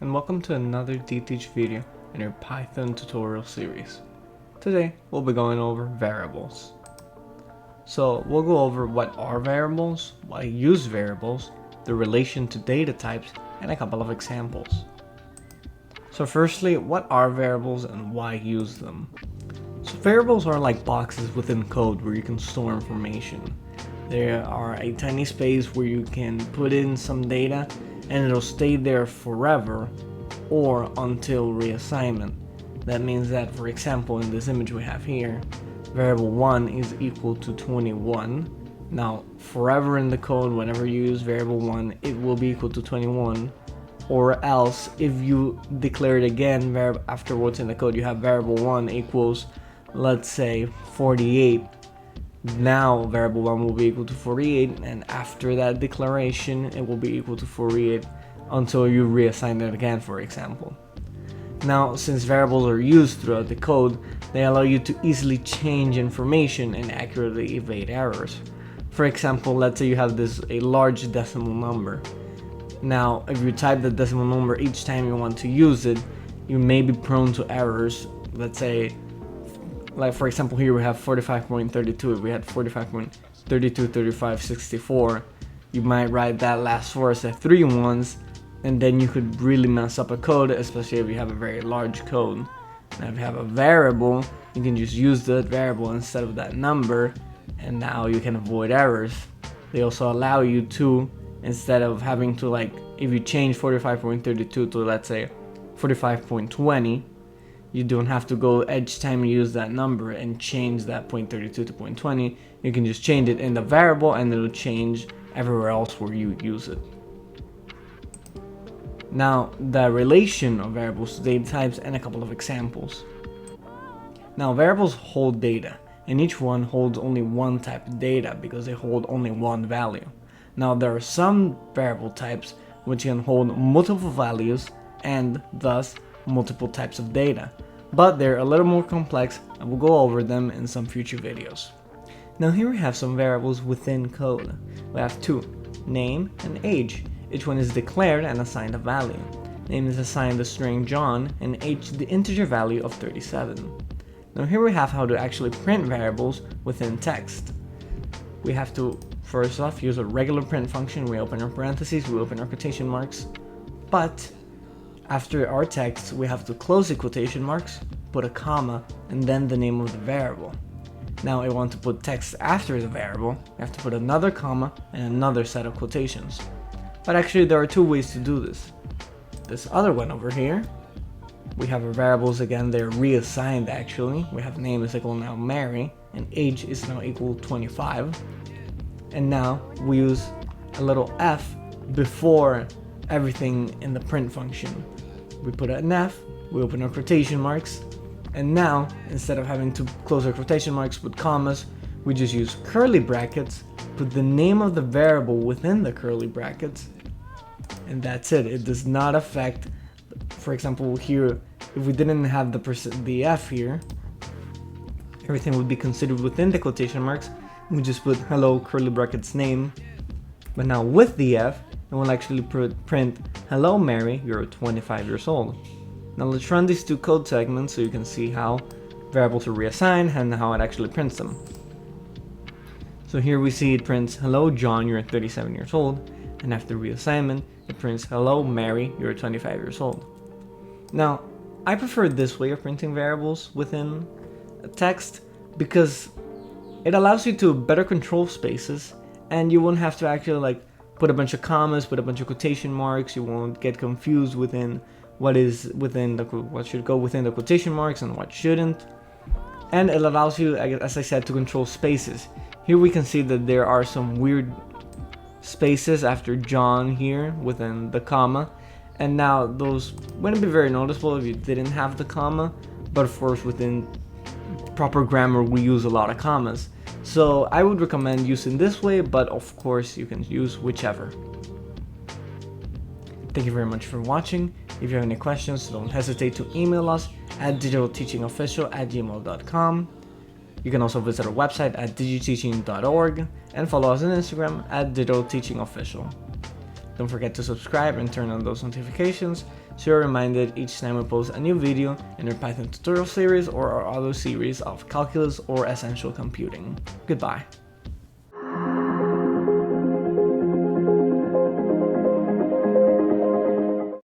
and welcome to another DTeach video in our Python tutorial series. Today we'll be going over variables. So we'll go over what are variables, why use variables, the relation to data types, and a couple of examples. So firstly, what are variables and why use them? So variables are like boxes within code where you can store information. There are a tiny space where you can put in some data and it'll stay there forever or until reassignment. That means that, for example, in this image we have here, variable 1 is equal to 21. Now, forever in the code, whenever you use variable 1, it will be equal to 21. Or else, if you declare it again afterwards in the code, you have variable 1 equals, let's say, 48. Now variable 1 will be equal to 48, and after that declaration it will be equal to 48 until you reassign it again, for example. Now, since variables are used throughout the code, they allow you to easily change information and accurately evade errors. For example, let's say you have a large decimal number. Now, if you type the decimal number each time you want to use it, you may be prone to errors. Let's say, like for example, here we have 45.32. If we had 45.32, 35, 64, you might write that last four as 3 ones, and then you could really mess up a code, especially if you have a very large code. Now if you have a variable, you can just use that variable instead of that number, and now you can avoid errors. They also allow you to, instead of having to, like, if you change 45.32 to, let's say, 45.20, you don't have to go each time you use that number and change that 0.32 to 0.20. You can just change it in the variable and it'll change everywhere else where you use it. Now, the relation of variables to data types and a couple of examples. Now, variables hold data, and each one holds only one type of data because they hold only one value. Now, there are some variable types which can hold multiple values and thus multiple types of data, but they're a little more complex and we'll go over them in some future videos. Now here we have some variables within code. We have two, name and age. Each one is declared and assigned a value. Name is assigned the string John and age the integer value of 37. Now here we have how to actually print variables within text. We have to first off use a regular print function. We open our parentheses, we open our quotation marks, but after our text, we have to close the quotation marks, put a comma, and then the name of the variable. Now I want to put text after the variable, we have to put another comma and another set of quotations. But actually there are two ways to do this. This other one over here, we have our variables again, they're reassigned actually. We have name is equal now Mary, and age is now equal 25. And now we use a little f before everything in the print function. We put an F, we open our quotation marks, and now instead of having to close our quotation marks with commas, we just use curly brackets, put the name of the variable within the curly brackets, and that's it. It does not affect, for example, here, if we didn't have the F here, everything would be considered within the quotation marks. We just put hello curly brackets name, but now with the F, it will actually print, hello Mary, you're 25 years old. Now let's run these two code segments so you can see how variables are reassigned and how it actually prints them. So here we see it prints, hello John, you're 37 years old, and after reassignment, it prints, hello Mary, you're 25 years old. Now, I prefer this way of printing variables within a text because it allows you to better control spaces, and you won't have to actually put a bunch of commas, put a bunch of quotation marks. You won't get confused within what should go within the quotation marks and what shouldn't. And it allows you, as I said, to control spaces. Here we can see that there are some weird spaces after John here within the comma. And now those wouldn't be very noticeable if you didn't have the comma, but of course within proper grammar we use a lot of commas. So I would recommend using this way, but of course you can use whichever. Thank you very much for watching. If you have any questions, don't hesitate to email us at digitalteachingofficial@gmail.com. You can also visit our website at digiteaching.org and follow us on Instagram at digitalteachingofficial. Don't forget to subscribe and turn on those notifications so you're reminded each time we post a new video in our Python tutorial series or our other series of calculus or essential computing. Goodbye.